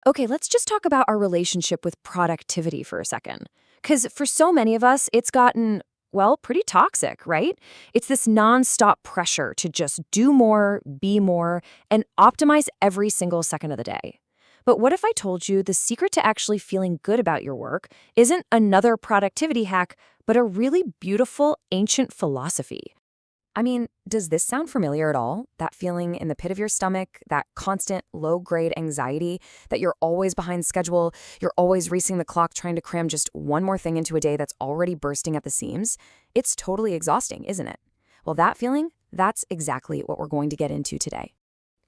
Okay, let's just talk about our relationship with productivity for a second. Because for so many of us, it's gotten, well, pretty toxic, right? It's this nonstop pressure to just do more, be more, and optimize every single second of the day. But what if I told you the secret to actually feeling good about your work isn't another productivity hack, but a really beautiful ancient philosophy? I mean, does this sound familiar at all? That feeling in the pit of your stomach, that constant low-grade anxiety, that you're always behind schedule, you're always racing the clock trying to cram just one more thing into a day that's already bursting at the seams? It's totally exhausting, isn't it? Well, that feeling, that's exactly what we're going to get into today.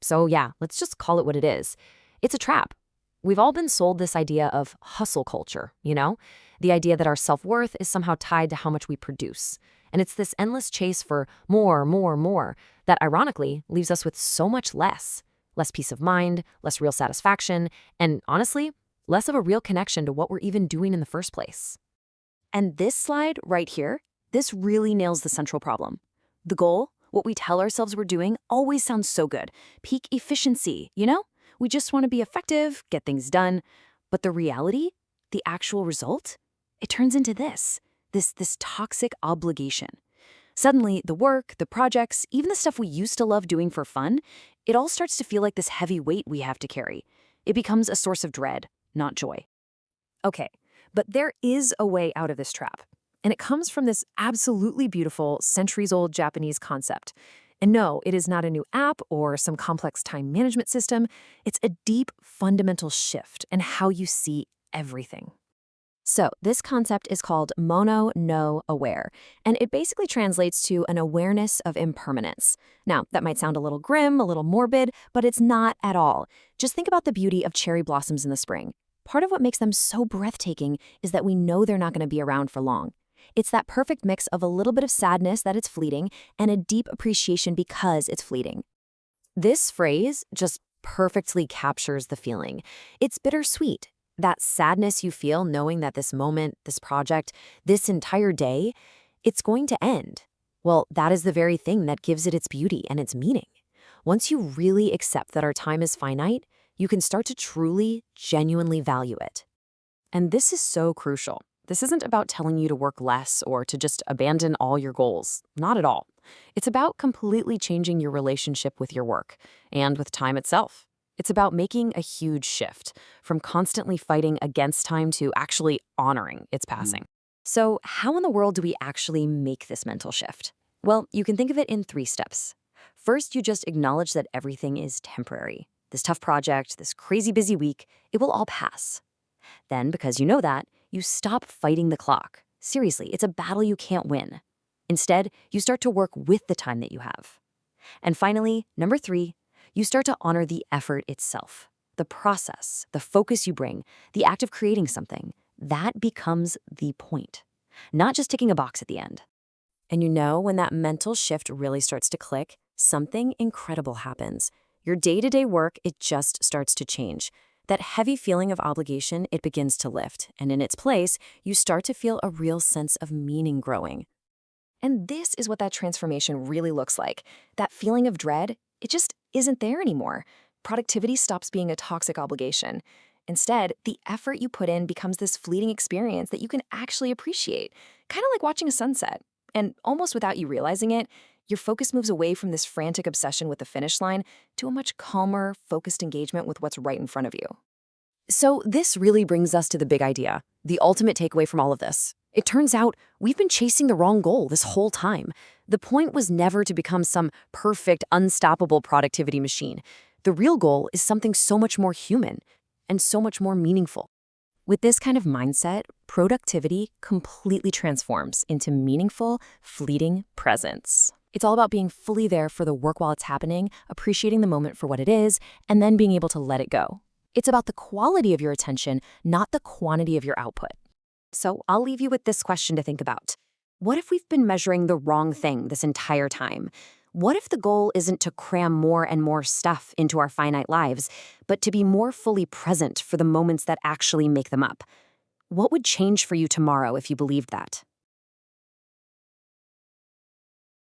So yeah, let's just call it what it is. It's a trap. We've all been sold this idea of hustle culture, you know? The idea that our self-worth is somehow tied to how much we produce. And it's this endless chase for more, more, more that ironically leaves us with so much less. Less peace of mind, less real satisfaction, and honestly, less of a real connection to what we're even doing in the first place. And this slide right here, this really nails the central problem. The goal, what we tell ourselves we're doing, always sounds so good. Peak efficiency, you know? We just want to be effective, get things done. But the reality, the actual result, it turns into this toxic obligation. Suddenly, the work, the projects, even the stuff we used to love doing for fun, it all starts to feel like this heavy weight we have to carry. It becomes a source of dread, not joy. Okay, but there is a way out of this trap. And it comes from this absolutely beautiful, centuries-old Japanese concept. And no, it is not a new app or some complex time management system. It's a deep, fundamental shift in how you see everything. So this concept is called mono no aware, and it basically translates to an awareness of impermanence. Now, that might sound a little grim, a little morbid, but it's not at all. Just think about the beauty of cherry blossoms in the spring. Part of what makes them so breathtaking is that we know they're not going to be around for long. It's that perfect mix of a little bit of sadness that it's fleeting and a deep appreciation because it's fleeting. This phrase just perfectly captures the feeling. It's bittersweet. That sadness you feel knowing that this moment, this project, this entire day, it's going to end. Well, that is the very thing that gives it its beauty and its meaning. Once you really accept that our time is finite, you can start to truly, genuinely value it. And this is so crucial. This isn't about telling you to work less or to just abandon all your goals. Not at all. It's about completely changing your relationship with your work and with time itself. It's about making a huge shift from constantly fighting against time to actually honoring its passing. So how in the world do we actually make this mental shift? Well, you can think of it in 3 steps. First, you just acknowledge that everything is temporary. This tough project, this crazy busy week, it will all pass. Then, because you know that, you stop fighting the clock. Seriously, it's a battle you can't win. Instead, you start to work with the time that you have. And finally, number 3, you start to honor the effort itself. The process, the focus you bring, the act of creating something, that becomes the point. Not just ticking a box at the end. And you know, when that mental shift really starts to click, something incredible happens. Your day-to-day work, it just starts to change. That heavy feeling of obligation, it begins to lift. And in its place, you start to feel a real sense of meaning growing. And this is what that transformation really looks like. That feeling of dread, it just isn't there anymore. Productivity stops being a toxic obligation. Instead, the effort you put in becomes this fleeting experience that you can actually appreciate, kind of like watching a sunset. And almost without you realizing it, your focus moves away from this frantic obsession with the finish line to a much calmer, focused engagement with what's right in front of you. So this really brings us to the big idea, the ultimate takeaway from all of this. It turns out we've been chasing the wrong goal this whole time. The point was never to become some perfect, unstoppable productivity machine. The real goal is something so much more human and so much more meaningful. With this kind of mindset, productivity completely transforms into meaningful, fleeting presence. It's all about being fully there for the work while it's happening, appreciating the moment for what it is, and then being able to let it go. It's about the quality of your attention, not the quantity of your output. So I'll leave you with this question to think about. What if we've been measuring the wrong thing this entire time? What if the goal isn't to cram more and more stuff into our finite lives, but to be more fully present for the moments that actually make them up? What would change for you tomorrow if you believed that?